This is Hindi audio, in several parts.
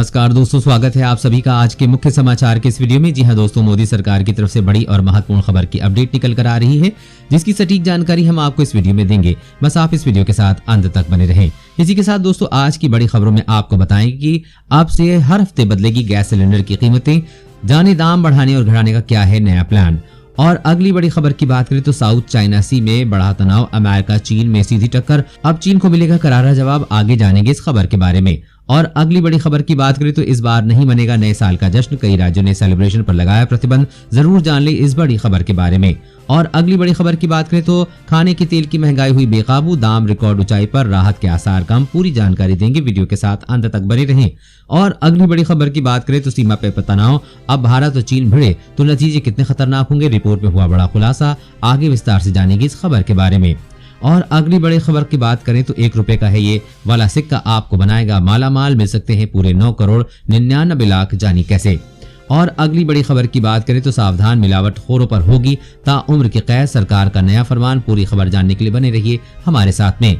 नमस्कार दोस्तों, स्वागत है आप सभी का आज के मुख्य समाचार के इस वीडियो में। जी हां दोस्तों, मोदी सरकार की तरफ से बड़ी और महत्वपूर्ण खबर की अपडेट निकल कर आ रही है, जिसकी सटीक जानकारी हम आपको इस वीडियो में देंगे। बस आप इस वीडियो के साथ अंत तक बने रहें। इसी के साथ दोस्तों, आज की बड़ी खबरों में आपको बताएंगे कि अब से हर हफ्ते बदलेगी गैस सिलेंडर की कीमतें, जाने दाम बढ़ाने और घटाने का क्या है नया प्लान। और अगली बड़ी खबर की बात करें तो साउथ चाइना सी में बढ़ा तनाव, अमेरिका चीन में सीधी टक्कर, अब चीन को मिलेगा करारा जवाब। आगे जानेंगे इस खबर के बारे में। और अगली बड़ी खबर की बात करें तो इस बार नहीं मनेगा नए साल का जश्न, कई राज्यों ने सेलिब्रेशन पर लगाया प्रतिबंध। जरूर जान ले इस बड़ी खबर के बारे में। और अगली बड़ी खबर की बात करें तो खाने के तेल की महंगाई हुई बेकाबू, दाम रिकॉर्ड ऊंचाई पर, राहत के आसार कम। पूरी जानकारी देंगे, वीडियो के साथ अंत तक बने रहें। और अगली बड़ी खबर की बात करें तो सीमा पे तनाव, अब भारत और चीन भिड़े तो नतीजे कितने खतरनाक होंगे, रिपोर्ट में हुआ बड़ा खुलासा। आगे विस्तार से जानेंगे इस खबर के बारे में। और अगली बड़ी खबर की बात करें तो 1 रुपए का है ये वाला सिक्का, आपको बनाएगा मालामाल, मिल सकते हैं पूरे 9 करोड़ 99 लाख, जानी कैसे। और अगली बड़ी खबर की बात करें तो सावधान, मिलावट खोरों पर होगी ताउम्र की कैद, सरकार का नया फरमान। पूरी खबर जानने के लिए बने रहिए हमारे साथ में।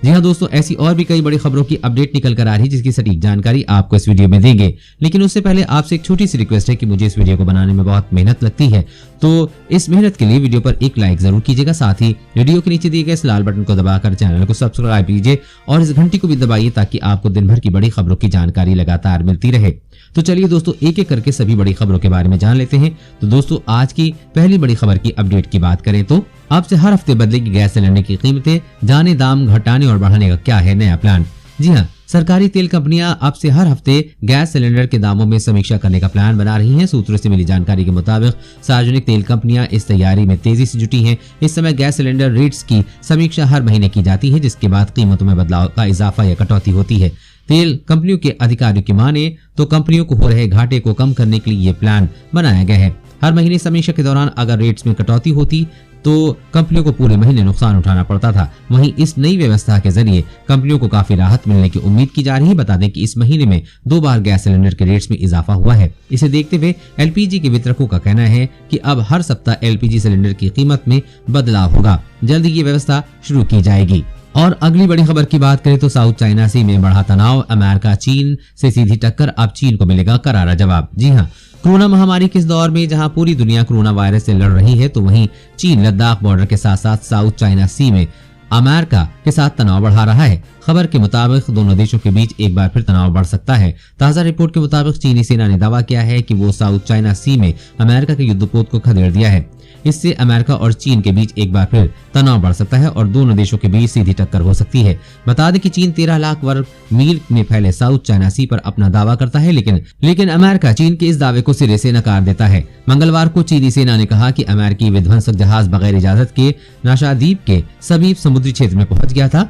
जी हाँ दोस्तों, ऐसी और भी कई बड़ी खबरों की अपडेट निकल कर आ रही है, जिसकी सटीक जानकारी आपको इस वीडियो में देंगे। लेकिन उससे पहले आपसे एक छोटी सी रिक्वेस्ट है कि मुझे इस वीडियो को बनाने में बहुत मेहनत लगती है, तो इस मेहनत के लिए वीडियो पर एक लाइक जरूर कीजिएगा। साथ ही वीडियो के नीचे दिए गए इस लाल बटन को दबाकर चैनल को सब्सक्राइब कीजिए और इस घंटी को भी दबाइए, ताकि आपको दिन भर की बड़ी खबरों की जानकारी लगातार मिलती रहे। तो चलिए दोस्तों, एक एक करके सभी बड़ी खबरों के बारे में जान लेते हैं। तो दोस्तों, आज की पहली बड़ी खबर की अपडेट की बात करें तो अब से हर हफ्ते बदलेगी गैस सिलेंडर की कीमतें, जाने दाम घटाने और बढ़ाने का क्या है नया प्लान। जी हाँ, सरकारी तेल कंपनियां अब से हर हफ्ते गैस सिलेंडर के दामों में समीक्षा करने का प्लान बना रही हैं। सूत्रों से मिली जानकारी के मुताबिक सार्वजनिक तेल कंपनियां इस तैयारी में तेजी से जुटी हैं। इस समय गैस सिलेंडर रेट्स की समीक्षा हर महीने की जाती है, जिसके बाद कीमतों में बदलाव का इजाफा या कटौती होती है। तेल कंपनियों के अधिकारियों की माने तो कंपनियों को हो रहे घाटे को कम करने के लिए ये प्लान बनाया गया है। हर महीने समीक्षा के दौरान अगर रेट्स में कटौती होती तो कंपनियों को पूरे महीने नुकसान उठाना पड़ता था। वहीं इस नई व्यवस्था के जरिए कंपनियों को काफी राहत मिलने की उम्मीद की जा रही है। बता दें कि इस महीने में 2 बार गैस सिलेंडर के रेट्स में इजाफा हुआ है। इसे देखते हुए एलपीजी के वितरकों का कहना है कि अब हर सप्ताह एलपीजी सिलेंडर की कीमत में बदलाव होगा। जल्द ये व्यवस्था शुरू की जाएगी। और अगली बड़ी खबर की बात करें तो साउथ चाइना सी में बढ़ा तनाव, अमेरिका चीन से सीधी टक्कर, अब चीन को मिलेगा करारा जवाब। जी हाँ, कोरोना महामारी के इस दौर में जहां पूरी दुनिया कोरोना वायरस से लड़ रही है, तो वहीं चीन लद्दाख बॉर्डर के साथ साथ साउथ चाइना सी में अमेरिका के साथ तनाव बढ़ा रहा है। खबर के मुताबिक दोनों देशों के बीच एक बार फिर तनाव बढ़ सकता है। ताजा रिपोर्ट के मुताबिक चीनी सेना ने दावा किया है कि वो साउथ चाइना सी में अमेरिका के युद्धपोत को खदेड़ दिया है। इससे अमेरिका और चीन के बीच एक बार फिर तनाव बढ़ सकता है और दोनों देशों के बीच सीधी टक्कर हो सकती है। बता दें कि चीन 13 लाख वर्ग मील में फैले साउथ चाइना सी पर अपना दावा करता है, लेकिन अमेरिका चीन के इस दावे को सिरे से नकार देता है। मंगलवार को चीनी सेना ने कहा कि अमेरिकी विध्वंसक जहाज बगैर इजाजत के नाशादीप के समीप समुद्री क्षेत्र में पहुंच गया था।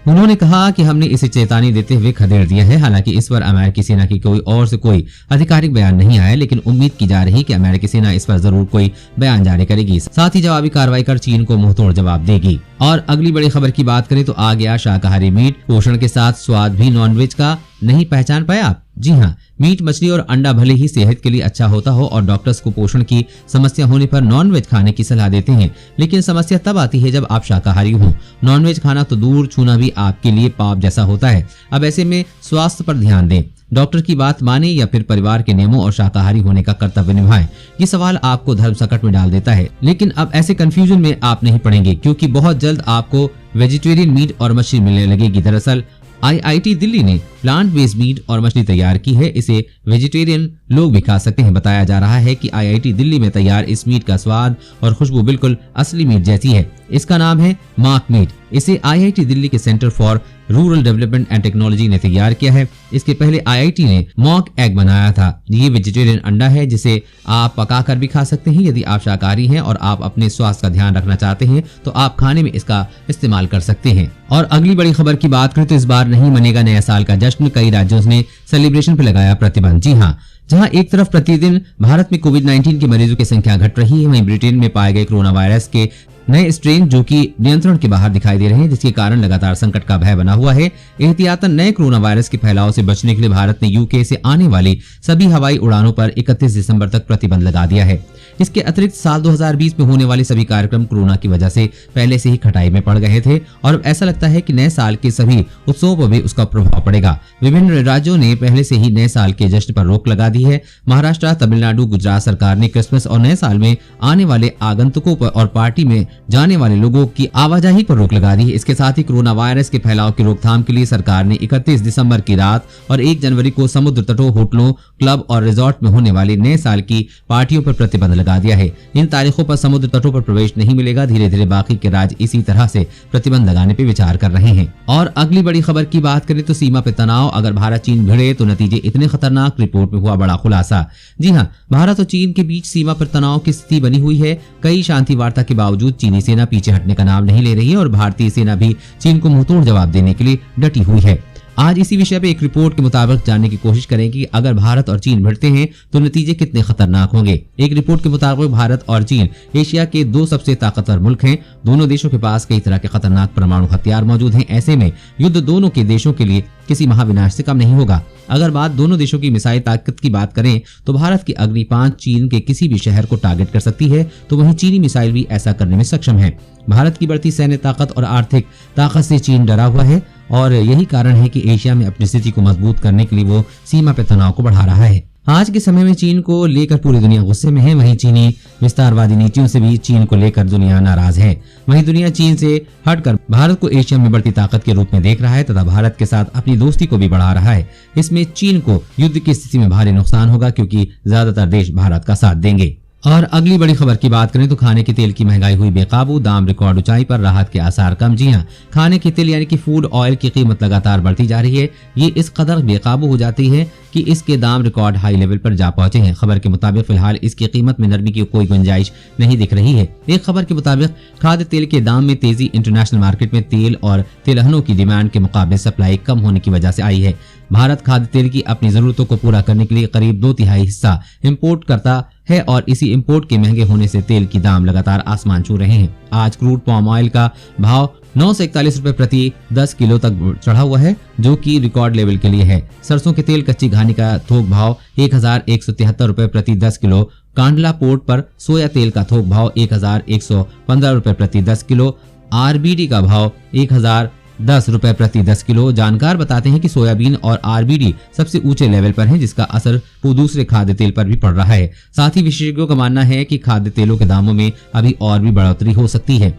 उन्होंने कहा कि हमने इसे चेतावनी देते हुए खदेड़ दिया है। हालांकि इस पर अमेरिकी सेना की कोई आधिकारिक बयान नहीं आया, लेकिन उम्मीद की जा रही कि अमेरिकी सेना इस पर जरूर कोई बयान जारी करेगी। साथ ही जवाबी कार्रवाई कर चीन को मुंहतोड़ जवाब देगी। और अगली बड़ी खबर की बात करें तो आ गया शाकाहारी मीट, पोषण के साथ स्वाद भी नॉनवेज का नहीं पहचान पाया। जी हाँ, मीट, मछली और अंडा भले ही सेहत के लिए अच्छा होता हो और डॉक्टर्स को पोषण की समस्या होने पर नॉनवेज खाने की सलाह देते हैं, लेकिन समस्या तब आती है जब आप शाकाहारी हो। नॉनवेज खाना तो दूर, छूना भी आपके लिए पाप जैसा होता है। अब ऐसे में स्वास्थ्य पर ध्यान दें, डॉक्टर की बात माने या फिर परिवार के नियमों और शाकाहारी होने का कर्तव्य निभाएं। ये सवाल आपको धर्म संकट में डाल देता है, लेकिन अब ऐसे कंफ्यूजन में आप नहीं पड़ेंगे, क्योंकि बहुत जल्द आपको वेजिटेरियन मीट और मछली मिलने लगेगी। दरअसल आईआईटी दिल्ली ने प्लांट बेस्ड मीट और मछली तैयार की है। इसे वेजिटेरियन लोग भी खा सकते हैं। बताया जा रहा है कि आईआईटी दिल्ली में तैयार इस मीट का स्वाद और खुशबू बिल्कुल असली मीट जैसी है। इसका नाम है मार्क मीट। इसे आईआईटी दिल्ली के centre for rural development and technology ने तैयार किया है। इसके पहले आईआईटी ने मॉक एग बनाया था। ये वेजिटेरियन अंडा है जिसे आप पकाकर भी खा सकते हैं। यदि आप शाकाहारी हैं और आप अपने स्वास्थ्य का ध्यान रखना चाहते हैं तो आप खाने में इसका इस्तेमाल कर सकते हैं। और अगली बड़ी खबर की बात करें तो इस बार नहीं मनेगा नया साल का जश्न, कई राज्यों ने सेलिब्रेशन पर लगाया प्रतिबंध। जी हाँ, जहां एक तरफ प्रतिदिन भारत में कोविड-19 के मरीजों की संख्या घट रही है, वहीं ब्रिटेन में पाए गए कोरोना वायरस के नए स्ट्रेन जो कि नियंत्रण के बाहर दिखाई दे रहे हैं, जिसके कारण लगातार संकट का भय बना हुआ है। एहतियातन नए कोरोना वायरस के फैलाव से बचने के लिए भारत ने यूके से आने वाली सभी हवाई उड़ानों पर 31 दिसंबर तक प्रतिबंध लगा दिया है। इसके अतिरिक्त साल 2020 में होने वाले सभी कार्यक्रम कोरोना की वजह से पहले से ही खटाई में पड़ गए थे और अब ऐसा लगता है कि नए साल के सभी उत्सवों पर भी उसका प्रभाव पड़ेगा। विभिन्न राज्यों ने पहले से ही नए साल के जश्न पर रोक लगा दी है। महाराष्ट्र, तमिलनाडु, गुजरात सरकार ने क्रिसमस और नए साल में आने वाले आगंतुकों पर और पार्टी में जाने वाले लोगों की आवाजाही पर रोक लगा दी है। इसके साथ ही कोरोना वायरस के फैलाव की रोकथाम के लिए सरकार ने 31 दिसंबर की रात और 1 जनवरी को समुद्र तटों, होटलों, क्लब और रिजॉर्ट में होने वाली नए साल की पार्टियों पर प्रतिबंध लगा दिया है। इन तारीखों पर समुद्र तटों पर प्रवेश नहीं मिलेगा। धीरे धीरे बाकी के राज्य इसी तरह से प्रतिबंध लगाने पर विचार कर रहे हैं। और अगली बड़ी खबर की बात करें तो सीमा पे तनाव, अगर भारत चीन भिड़े तो नतीजे इतने खतरनाक, रिपोर्ट में हुआ बड़ा खुलासा। जी हां, भारत और चीन के बीच सीमा पर तनाव की स्थिति बनी हुई है। कई शांति वार्ता के बावजूद चीनी सेना पीछे हटने का नाम नहीं ले रही है और भारतीय सेना भी चीन को मुंहतोड़ जवाब देने के लिए डटी हुई है। आज इसी विषय पे एक रिपोर्ट के मुताबिक जानने की कोशिश करेंगे कि अगर भारत और चीन भिड़ते हैं तो नतीजे कितने खतरनाक होंगे। एक रिपोर्ट के मुताबिक भारत और चीन एशिया के 2 सबसे ताकतवर मुल्क हैं। दोनों देशों के पास कई तरह के खतरनाक परमाणु हथियार मौजूद हैं। ऐसे में युद्ध दोनों के देशों के लिए किसी महाविनाश से कम नहीं होगा। अगर बात दोनों देशों की मिसाइल ताकत की बात करें तो भारत की अग्नि 5 चीन के किसी भी शहर को टारगेट कर सकती है, तो वहीं चीनी मिसाइल भी ऐसा करने में सक्षम है। भारत की बढ़ती सैन्य ताकत और आर्थिक ताकत से चीन डरा हुआ है और यही कारण है कि एशिया में अपनी स्थिति को मजबूत करने के लिए वो सीमा पर तनाव को बढ़ा रहा है। आज के समय में चीन को लेकर पूरी दुनिया गुस्से में है। वहीं चीनी विस्तारवादी नीतियों से भी चीन को लेकर दुनिया नाराज है। वहीं दुनिया चीन से हटकर भारत को एशिया में बढ़ती ताकत के रूप में देख रहा है तथा भारत के साथ अपनी दोस्ती को भी बढ़ा रहा है। इसमें चीन को युद्ध की स्थिति में भारी नुकसान होगा क्योंकि ज्यादातर देश भारत का साथ देंगे। और अगली बड़ी खबर की बात करें तो खाने के तेल की महंगाई हुई बेकाबू, दाम रिकॉर्ड ऊंचाई पर, राहत के आसार कम। जी हां, खाने के तेल यानी कि फूड ऑयल की कीमत लगातार बढ़ती जा रही है। ये इस कदर बेकाबू हो जाती है कि इसके दाम रिकॉर्ड हाई लेवल पर जा पहुंचे हैं। खबर के मुताबिक फिलहाल इसकी कीमत में नरमी की कोई गुंजाइश नहीं दिख रही है। एक खबर के मुताबिक खाद्य तेल के दाम में तेजी इंटरनेशनल मार्केट में तेल और तिलहनों की डिमांड के मुकाबले सप्लाई कम होने की वजह से आई है। भारत खाद्य तेल की अपनी जरूरतों को पूरा करने के लिए करीब 2/3 हिस्सा इंपोर्ट करता है और इसी इंपोर्ट के महंगे होने से तेल की दाम लगातार आसमान छू रहे हैं। आज क्रूड पाम ऑयल का भाव 9 से 41 रुपए प्रति 10 किलो तक चढ़ा हुआ है, जो कि रिकॉर्ड लेवल के लिए है। सरसों के तेल, कच्ची घानी का थोक भाव 1173 रुपए प्रति 10 किलो। कांडला पोर्ट पर सोया तेल का थोक भाव 1115 रुपए प्रति 10 किलो। आरबीडी का भाव 1010 रुपए प्रति 10 किलो। जानकार बताते हैं कि सोयाबीन और आरबीडी सबसे ऊंचे लेवल पर है, जिसका असर दूसरे खाद्य तेल पर भी पड़ रहा है। साथ ही विशेषज्ञों का मानना है कि खाद्य तेलों के दामों में अभी और भी बढ़ोतरी हो सकती है।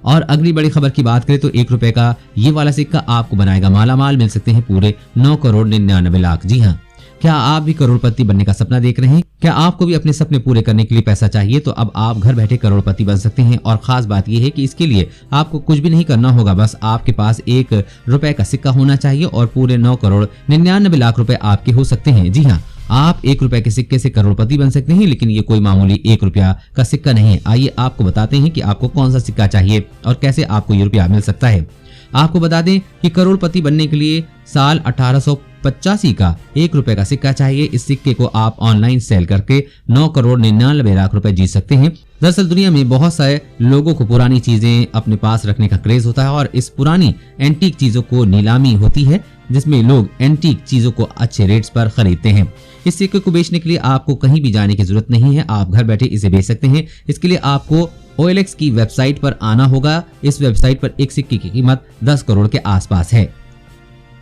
और अगली बड़ी खबर की बात करें तो 1 रुपए का ये वाला सिक्का आपको बनाएगा मालामाल, मिल सकते हैं पूरे 9 करोड़ 99 लाख। जी हाँ, क्या आप भी करोड़पति बनने का सपना देख रहे हैं? क्या आपको भी अपने सपने पूरे करने के लिए पैसा चाहिए? तो अब आप घर बैठे करोड़पति बन सकते हैं। और खास बात यह है कि इसके लिए आपको कुछ भी नहीं करना होगा, बस आपके पास 1 रुपए का सिक्का होना चाहिए और पूरे 9 करोड़ 99 लाख रुपए आपके हो सकते हैं। जी हाँ, आप 1 रुपए के सिक्के से करोड़पति बन सकते हैं, लेकिन ये कोई मामूली 1 रुपया का सिक्का नहीं है। आइए आपको बताते हैं कि आपको कौन सा सिक्का चाहिए और कैसे आपको ये रुपया मिल सकता है। आपको बता दें कि करोड़पति बनने के लिए साल 1885 का 1 रुपए का सिक्का चाहिए। इस सिक्के को आप ऑनलाइन सेल करके 9 करोड़ 99 लाख रुपए जीत सकते हैं। दरअसल दुनिया में बहुत सारे लोगों को पुरानी चीजें अपने पास रखने का क्रेज होता है और इस पुरानी एंटीक चीजों को नीलामी होती है, जिसमें लोग एंटीक चीजों को अच्छे रेट्स पर खरीदते हैं। इस सिक्के को बेचने के लिए आपको कहीं भी जाने की जरूरत नहीं है, आप घर बैठे इसे बेच सकते हैं। इसके लिए आपको OLX की वेबसाइट पर आना होगा। इस वेबसाइट पर एक सिक्के की कीमत 10 करोड़ के आसपास है।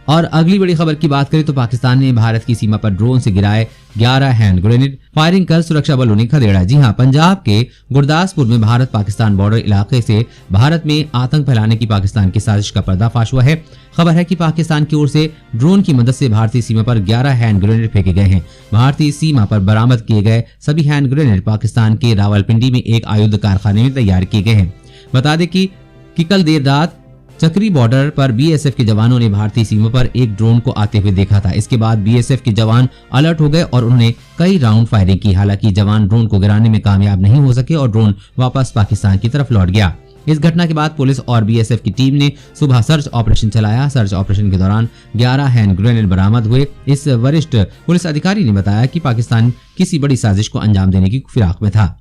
और अगली बड़ी खबर की बात करें तो पाकिस्तान ने भारत की सीमा पर ड्रोन से गिराए 11 हैंड ग्रेनेड, फायरिंग कर सुरक्षा बलों ने खदेड़ा। जी हां, पंजाब के गुरदासपुर में भारत पाकिस्तान बॉर्डर इलाके से भारत में आतंक फैलाने की पाकिस्तान की साजिश का पर्दाफाश हुआ है। खबर है कि पाकिस्तान की ओर से ड्रोन की मदद से भारतीय सीमा पर 11 हैंड ग्रेनेड फेंके गए हैं। भारतीय सीमा पर बरामद किए गए सभी हैंड ग्रेनेड पाकिस्तान के रावलपिंडी में एक आयुध कारखाने में तैयार किए गए हैं। बता दें कि कल देर रात चक्री बॉर्डर पर BSF के जवानों ने भारतीय सीमा पर एक ड्रोन को आते हुए देखा था। इसके बाद BSF के जवान अलर्ट हो गए और उन्होंने कई राउंड फायरिंग की। हालांकि जवान ड्रोन को गिराने में कामयाब नहीं हो सके और ड्रोन वापस पाकिस्तान की तरफ लौट गया। इस घटना के बाद पुलिस और बीएसएफ की टीम ने सुबह सर्च ऑपरेशन चलाया। सर्च ऑपरेशन के दौरान 11 हैंड ग्रेनेड बरामद हुए। इस वरिष्ठ पुलिस अधिकारी ने बताया कि पाकिस्तान किसी बड़ी साजिश को अंजाम देने की फिराक में था।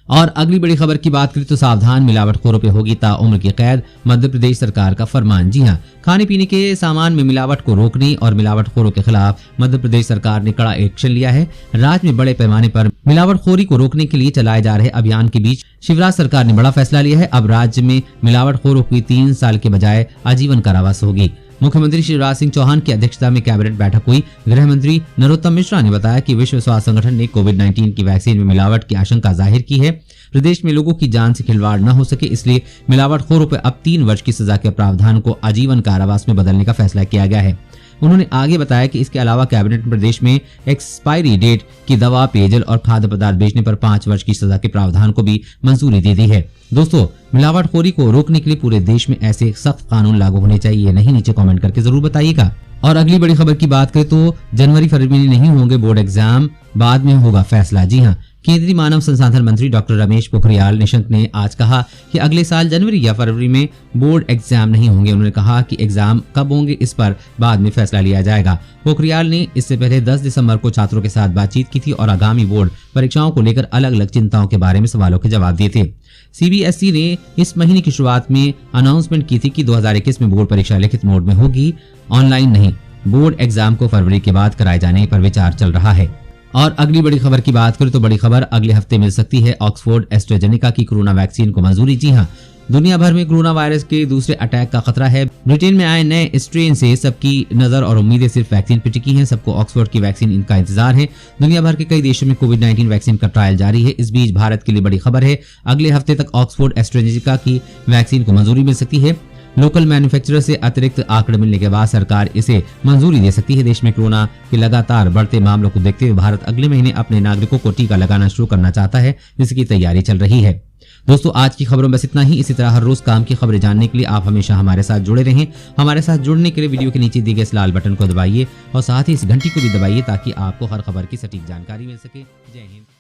और अगली बड़ी खबर की बात करें तो सावधान, मिलावटखोरों पे होगी ताउम्र की कैद, मध्य प्रदेश सरकार का फरमान। जी हां, खाने पीने के सामान में मिलावट को रोकने और मिलावटखोरों के खिलाफ मध्य प्रदेश सरकार ने कड़ा एक्शन लिया है। राज्य में बड़े पैमाने पर मिलावटखोरी को रोकने के लिए चलाए जा रहे अभियान के बीच शिवराज सरकार ने बड़ा फैसला लिया है। अब राज्य में मिलावटखोरों की 3 साल के बजाय आजीवन कारावास होगी। मुख्यमंत्री शिवराज सिंह चौहान की अध्यक्षता में कैबिनेट बैठक हुई। गृह मंत्री नरोत्तम मिश्रा ने बताया कि विश्व स्वास्थ्य संगठन ने कोविड-19 की वैक्सीन में मिलावट की आशंका जाहिर की है। प्रदेश में लोगों की जान से खिलवाड़ न हो सके, इसलिए मिलावटखोरों पर अब 3 वर्ष की सजा के प्रावधान को आजीवन कारावास में बदलने का फैसला किया गया है। उन्होंने आगे बताया कि इसके अलावा कैबिनेट ने प्रदेश में एक्सपायरी डेट की दवा, पेयजल और खाद्य पदार्थ बेचने पर 5 वर्ष की सजा के प्रावधान को भी मंजूरी दे दी है। दोस्तों, मिलावटखोरी को रोकने के लिए पूरे देश में ऐसे सख्त कानून लागू होने चाहिए, नहीं नीचे कमेंट करके जरूर बताइएगा। और अगली बड़ी खबर की बात करें तो जनवरी फरवरी में नहीं होंगे बोर्ड एग्जाम, बाद में होगा फैसला। जी हां, केंद्रीय मानव संसाधन मंत्री डॉक्टर रमेश पोखरियाल निशंक ने आज कहा कि अगले साल जनवरी या फरवरी में बोर्ड एग्जाम नहीं होंगे। उन्होंने कहा कि एग्जाम कब होंगे इस पर बाद में फैसला लिया जाएगा। पोखरियाल ने इससे पहले 10 दिसंबर को छात्रों के साथ बातचीत की थी और आगामी बोर्ड परीक्षाओं को लेकर अलग अलग चिंताओं के बारे में सवालों के जवाब दिए थे। सीबीएसई ने इस महीने की शुरुआत में अनाउंसमेंट की थी कि 2021 में बोर्ड परीक्षा लिखित मोड में होगी, ऑनलाइन नहीं। बोर्ड एग्जाम को फरवरी के बाद कराए जाने पर विचार चल रहा है। और अगली बड़ी खबर की बात करें तो बड़ी खबर अगले हफ्ते मिल सकती है ऑक्सफोर्ड एस्ट्राजेनेका की कोरोना वैक्सीन को मंजूरी। जी हां, दुनिया भर में कोरोना वायरस के दूसरे अटैक का खतरा है। ब्रिटेन में आए नए स्ट्रेन से सबकी नजर और उम्मीदें सिर्फ वैक्सीन पर टिकी हैं। सबको ऑक्सफोर्ड की वैक्सीन इनका इंतजार है। दुनिया भर के कई देशों में कोविड-19 वैक्सीन का ट्रायल जारी है। इस बीच भारत के लिए बड़ी खबर है, अगले हफ्ते तक ऑक्सफोर्ड एस्ट्राजेनेका की वैक्सीन को मंजूरी मिल सकती है। लोकल मैन्युफैक्चरर से अतिरिक्त आंकड़े मिलने के बाद सरकार इसे मंजूरी दे सकती है। देश में कोरोना के लगातार बढ़ते मामलों को देखते हुए भारत अगले महीने अपने नागरिकों को टीका लगाना शुरू करना चाहता है, जिसकी तैयारी चल रही है। दोस्तों, आज की खबरों में बस इतना ही। इसी तरह हर रोज काम की खबरें जानने के लिए आप हमेशा हमारे साथ जुड़े रहें। हमारे साथ जुड़ने के लिए वीडियो के नीचे दिए गए इस लाल बटन को दबाइए और साथ ही इस घंटी को भी दबाइए ताकि आपको हर खबर की सटीक जानकारी मिल सके। जय हिंद।